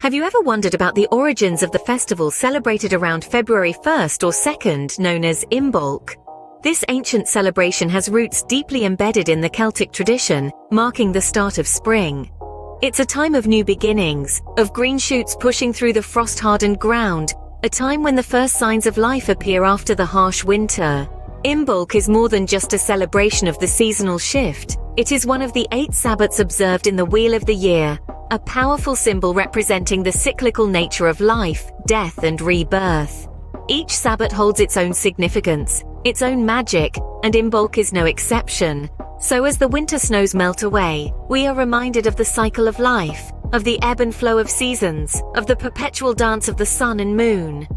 Have you ever wondered about the origins of the festival celebrated around February 1st or 2nd, known as Imbolc? This ancient celebration has roots deeply embedded in the Celtic tradition, marking the start of spring. It's a time of new beginnings, of green shoots pushing through the frost-hardened ground, a time when the first signs of life appear after the harsh winter. Imbolc is more than just a celebration of the seasonal shift. It is one of the 8 Sabbats observed in the Wheel of the Year, a powerful symbol representing the cyclical nature of life, death, and rebirth. Each Sabbat holds its own significance, its own magic, and Imbolc is no exception. So as the winter snows melt away, we are reminded of the cycle of life, of the ebb and flow of seasons, of the perpetual dance of the sun and moon.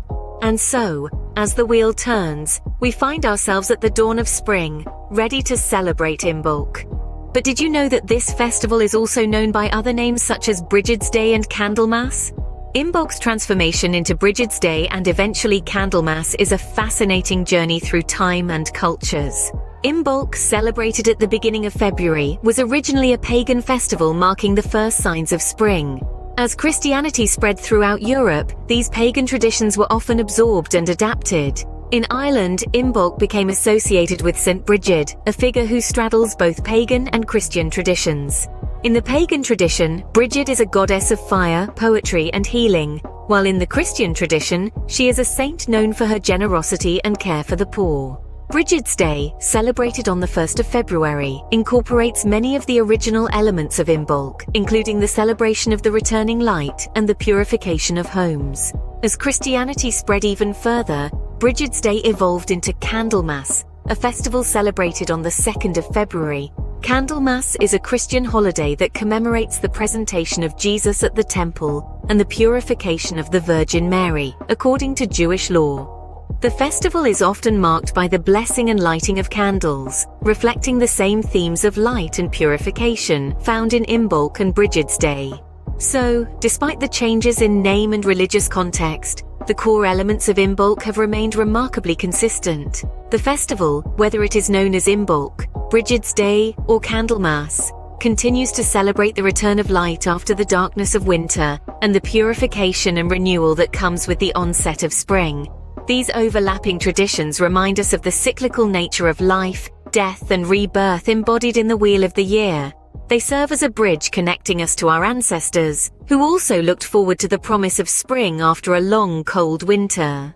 And so, as the wheel turns, we find ourselves at the dawn of spring, ready to celebrate Imbolc. But did you know that this festival is also known by other names such as Brigid's Day and Candlemas? Imbolc's transformation into Brigid's Day and eventually Candlemas is a fascinating journey through time and cultures. Imbolc, celebrated at the beginning of February, was originally a pagan festival marking the first signs of spring. As Christianity spread throughout Europe, these pagan traditions were often absorbed and adapted. In Ireland, Imbolc became associated with Saint Brigid, a figure who straddles both pagan and Christian traditions. In the pagan tradition, Brigid is a goddess of fire, poetry, and healing, while in the Christian tradition, she is a saint known for her generosity and care for the poor. Brigid's Day, celebrated on the 1st of February, incorporates many of the original elements of Imbolc, including the celebration of the returning light and the purification of homes. As Christianity spread even further, Brigid's Day evolved into Candlemas, a festival celebrated on the 2nd of February. Candlemas is a Christian holiday that commemorates the presentation of Jesus at the temple and the purification of the Virgin Mary, according to Jewish law. The festival is often marked by the blessing and lighting of candles, reflecting the same themes of light and purification found in Imbolc and Brigid's Day. So, despite the changes in name and religious context, the core elements of Imbolc have remained remarkably consistent. The festival, whether it is known as Imbolc, Brigid's Day, or Candlemas, continues to celebrate the return of light after the darkness of winter and the purification and renewal that comes with the onset of spring. These overlapping traditions remind us of the cyclical nature of life, death, and rebirth embodied in the Wheel of the Year. They serve as a bridge connecting us to our ancestors, who also looked forward to the promise of spring after a long, cold winter.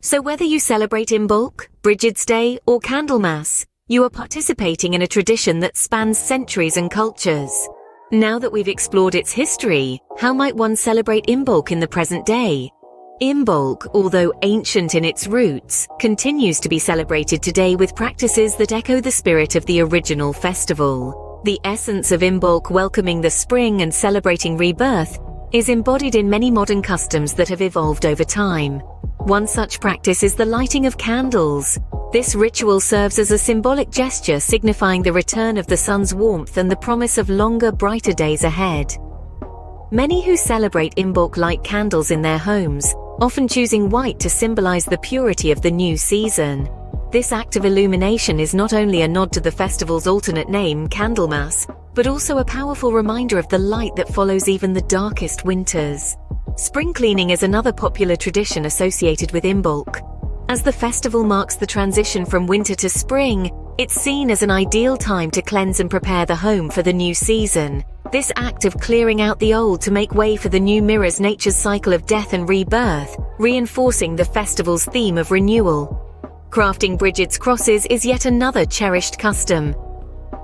So whether you celebrate Imbolc, Brigid's Day, or Candlemas, you are participating in a tradition that spans centuries and cultures. Now that we've explored its history, how might one celebrate Imbolc in the present day? Imbolc, although ancient in its roots, continues to be celebrated today with practices that echo the spirit of the original festival. The essence of Imbolc, welcoming the spring and celebrating rebirth, is embodied in many modern customs that have evolved over time. One such practice is the lighting of candles. This ritual serves as a symbolic gesture signifying the return of the sun's warmth and the promise of longer, brighter days ahead. Many who celebrate Imbolc light candles in their homes, often choosing white to symbolize the purity of the new season. This act of illumination is not only a nod to the festival's alternate name, Candlemas, but also a powerful reminder of the light that follows even the darkest winters. Spring cleaning is another popular tradition associated with Imbolc. As the festival marks the transition from winter to spring, it's seen as an ideal time to cleanse and prepare the home for the new season. This act of clearing out the old to make way for the new mirrors nature's cycle of death and rebirth, reinforcing the festival's theme of renewal. Crafting Brigid's crosses is yet another cherished custom.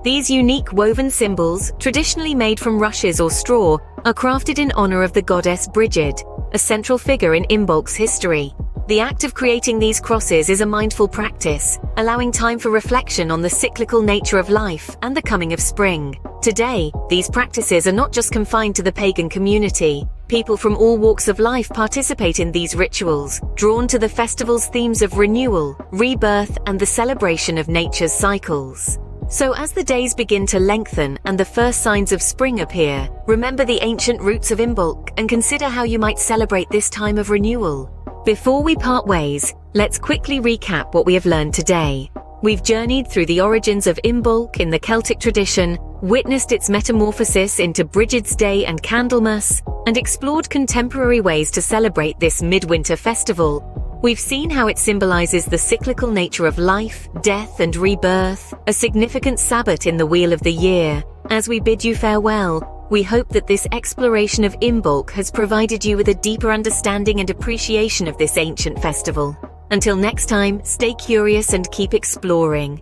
These unique woven symbols, traditionally made from rushes or straw, are crafted in honor of the goddess Brigid, a central figure in Imbolc's history. The act of creating these crosses is a mindful practice, allowing time for reflection on the cyclical nature of life and the coming of spring. Today, these practices are not just confined to the pagan community. People from all walks of life participate in these rituals, drawn to the festival's themes of renewal, rebirth, and the celebration of nature's cycles. So as the days begin to lengthen and the first signs of spring appear, remember the ancient roots of Imbolc and consider how you might celebrate this time of renewal. Before we part ways, let's quickly recap what we have learned today. We've journeyed through the origins of Imbolc in the Celtic tradition, witnessed its metamorphosis into Brigid's Day and Candlemas, and explored contemporary ways to celebrate this midwinter festival. We've seen how it symbolizes the cyclical nature of life, death, and rebirth, a significant Sabbath in the wheel of the year. As we bid you farewell, we hope that this exploration of Imbolc has provided you with a deeper understanding and appreciation of this ancient festival. Until next time, stay curious and keep exploring.